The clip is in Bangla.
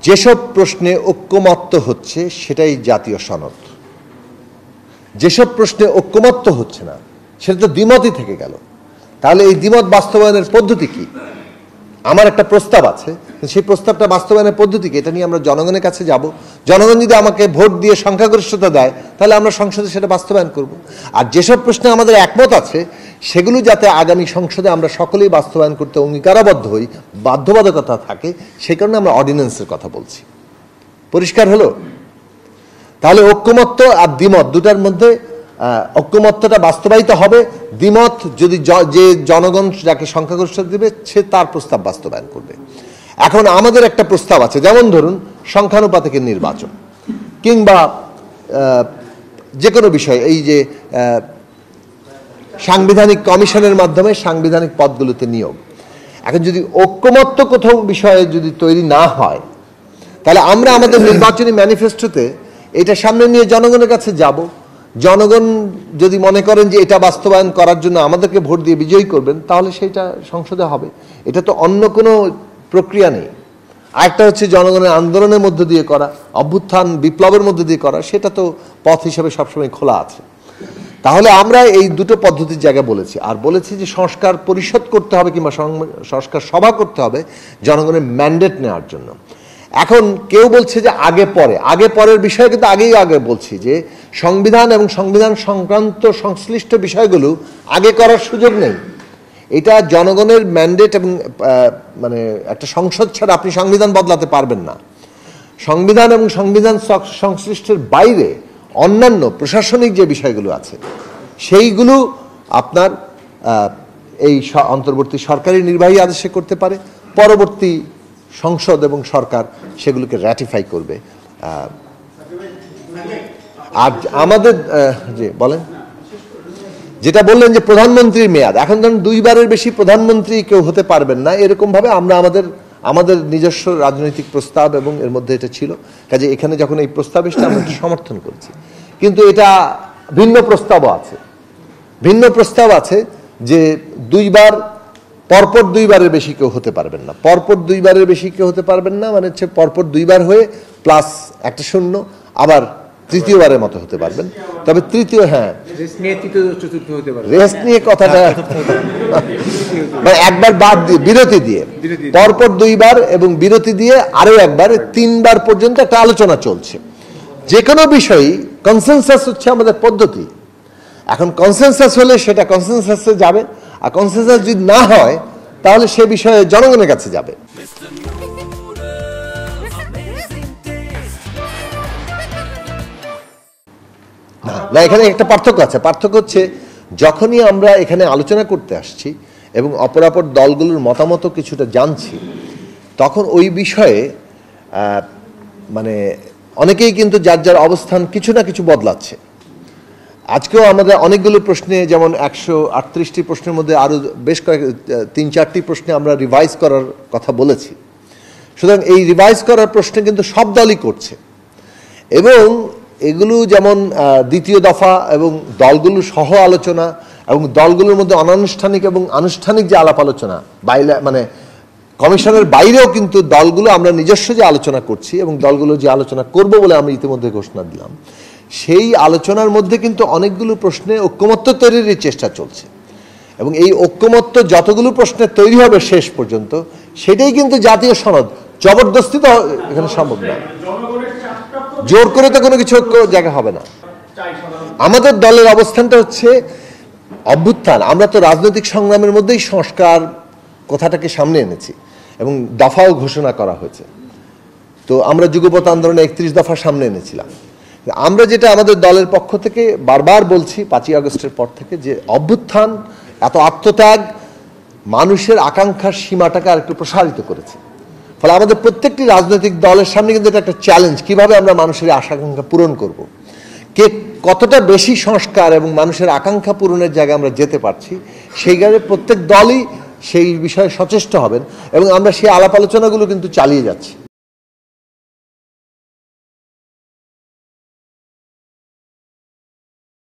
যেসব প্রশ্নে ঐক্যমত্য হচ্ছে সেটাই জাতীয় সনদ, যেসব প্রশ্নে ঐক্যমত্য হচ্ছে না সেটা তো দ্বিমতই থেকে গেল। তাহলে এই দ্বিমত বাস্তবায়নের পদ্ধতি কি? আমার একটা প্রস্তাব আছে, সেই প্রস্তাবটা বাস্তবায়নের পদ্ধতি কি, এটা নিয়ে আমরা জনগণের কাছে যাব। জনগণ যদি আমাকে ভোট দিয়ে সংখ্যাগরিষ্ঠতা দেয় তাহলে আমরা সংসদে সেটা বাস্তবায়ন করব। আর যেসব প্রশ্নে আমাদের একমত আছে সেগুলো যাতে আগামী সংসদে আমরা সকলেই বাস্তবায়ন করতে অঙ্গীকারাবদ্ধ হই, বাধ্যবাধকতা থাকে, সেই কারণে আমরা অর্ডিন্যান্সের কথা বলছি। পরিষ্কার হলো? তাহলে ঐক্যমত্য আর দ্বিমত দুটার মধ্যে ঐক্যমত্যটা বাস্তবায়িত হবে, দ্বিমত যদি যে জনগণ যাকে সংখ্যাগরিষ্ঠতা দিবে সে তার প্রস্তাব বাস্তবায়ন করবে। এখন আমাদের একটা প্রস্তাব আছে, যেমন ধরুন সংখ্যানুপাতিক নির্বাচন কিংবা যে কোনো বিষয়, এই যে সাংবিধানিক কমিশনের মাধ্যমে সাংবিধানিক পদগুলোতে নিয়োগ। এখন যদি ঐক্যমত্য কোথাও বিষয়ে যদি তৈরি না হয় তাহলে আমরা আমাদের নির্বাচনী ম্যানিফেস্টোতে এটা সামনে নিয়ে জনগণের কাছে যাব। জনগণ যদি মনে করেন যে এটা বাস্তবায়ন করার জন্য আমাদেরকে ভোট দিয়ে বিজয়ী করবেন তাহলে সেটা সংসদে হবে। এটা তো অন্য কোনো প্রক্রিয়া নেই। আরেকটা হচ্ছে জনগণের আন্দোলনের মধ্য দিয়ে করা, অভ্যুত্থান বিপ্লবের মধ্যে দিয়ে করা, সেটা তো পথ হিসেবে সবসময় খোলা আছে। তাহলে আমরা এই দুটো পদ্ধতির জায়গায় বলেছি, আর বলেছি যে সংস্কার পরিষদ করতে হবে কিংবা সংস্কার সভা করতে হবে জনগণের ম্যান্ডেট নেওয়ার জন্য। এখন কেউ বলছে যে আগে পরের বিষয়, কিন্তু আগে বলছি যে সংবিধান এবং সংবিধান সংক্রান্ত সংশ্লিষ্ট বিষয়গুলো আগে করার সুযোগ নেই। এটা জনগণের ম্যান্ডেট এবং মানে একটা সংসদ ছাড়া আপনি সংবিধান বদলাতে পারবেন না। সংবিধান এবং সংবিধান সংশ্লিষ্টের বাইরে অন্যান্য প্রশাসনিক যে বিষয়গুলো আছে সেইগুলো আপনার এই অন্তর্বর্তী সরকারি নির্বাহী আদেশে করতে পারে, পরবর্তী সংসদ এবং সরকার সেগুলোকে র্যাটিফাই করবে। আর আমাদের যে বলেন, যেটা বললেন যে প্রধানমন্ত্রীর মেয়াদ, এখন ধরুন 2 বারের বেশি প্রধানমন্ত্রী কেউ হতে পারবেন না, এরকম ভাবে আমরা আমাদের নিজস্ব রাজনৈতিক প্রস্তাব এবং এর মধ্যে এটা ছিল। কাজে এখানে যখন এই প্রস্তাব এসে আমরা সমর্থন করেছি, কিন্তু এটা ভিন্ন প্রস্তাব আছে যে 2 বার পরপর 2 বারের বেশি কেউ হতে পারবেন না। পরপর 2 বারের বেশি কেউ হতে পারবেন না মানে হচ্ছে পরপর 2 বার হয়ে প্লাস একটা শূন্য, আবার তৃতীয়বারের মতো হতে পারবেন। তবে তৃতীয়, হ্যাঁ, রেস্ট নিয়ে কথাটা মানে একবার বাদ দিয়ে বিরতি দিয়ে পরপর 2 বার এবং বিরতি দিয়ে আরো একবার, 3 বার পর্যন্ত একটা আলোচনা চলছে। যে কোনো বিষয়ই কনসেনসাস হচ্ছে আমাদের পদ্ধতি। এখন কনসেনসাস হলে সেটা কনসেনসাসে যাবে, আর কনসেনসাস যদি না হয় তাহলে সে বিষয়ে জনগণের কাছে যাবে। না, এখানে একটা পার্থক্য আছে। পার্থক্য হচ্ছে যখনই আমরা এখানে আলোচনা করতে আসছি এবং অপরাপর দলগুলোর মতামত কিছুটা জানছি, তখন ওই বিষয়ে মানে অনেকেই কিন্তু যার যার অবস্থান কিছু না কিছু বদলাচ্ছে। আজকেও আমাদের অনেকগুলো প্রশ্নে, যেমন 138টি প্রশ্নের মধ্যে আরও বেশ কয়েক 3-4টি প্রশ্নে আমরা রিভাইজ করার কথা বলেছি। সুতরাং এই রিভাইজ করার প্রশ্নে কিন্তু সব দলই করছে, এবং এগুলো যেমন দ্বিতীয় দফা এবং দলগুলো সহ আলোচনা এবং দলগুলোর মধ্যে অনানুষ্ঠানিক এবং আনুষ্ঠানিক যে আলাপ আলোচনা, মানে কমিশনের বাইরেও কিন্তু দলগুলো আমরা নিজস্ব যে আলোচনা করছি এবং দলগুলো যে আলোচনা করব বলে আমরা ইতিমধ্যে ঘোষণা দিলাম, সেই আলোচনার মধ্যে কিন্তু অনেকগুলো প্রশ্নে ঐক্যমত্য তৈরির চেষ্টা চলছে। এবং এই ঐক্যমত্য যতগুলো প্রশ্নে তৈরি হবে শেষ পর্যন্ত, সেটাই কিন্তু জাতীয় সনদ। জবরদস্তি তো এখানে সম্ভব না, জোর করে তো কোনো কিছু জায়গা হবে না। আমাদের দলের অবস্থানটা হচ্ছে অভ্যুত্থান। আমরা তো রাজনৈতিক সংগ্রামের মধ্যেই সংস্কার কথাটাকে সামনে এনেছি এবং দফাও ঘোষণা করা হয়েছে। তো আমরা যুগপৎ আন্দোলনে 31 দফা সামনে এনেছিলাম। আমরা যেটা আমাদের দলের পক্ষ থেকে বারবার বলছি 5ই আগস্টের পর থেকে, যে অভ্যুত্থান এত আত্মত্যাগ মানুষের আকাঙ্ক্ষার সীমাটাকে আর একটু প্রসারিত করেছে। ফলে আমাদের প্রত্যেকটি রাজনৈতিক দলের সামনে কিন্তু এটা একটা চ্যালেঞ্জ, কিভাবে আমরা মানুষের আশা-আকাঙ্ক্ষা পূরণ করব, কে কতটা বেশি সংস্কার এবং মানুষের আকাঙ্ক্ষা পূরণের জায়গায় আমরা যেতে পারছি। সেই কারণে প্রত্যেক দলই সেই বিষয়ে সচেষ্ট হবেন এবং আমরা সেই আলাপ আলোচনাগুলো কিন্তু চালিয়ে যাচ্ছি।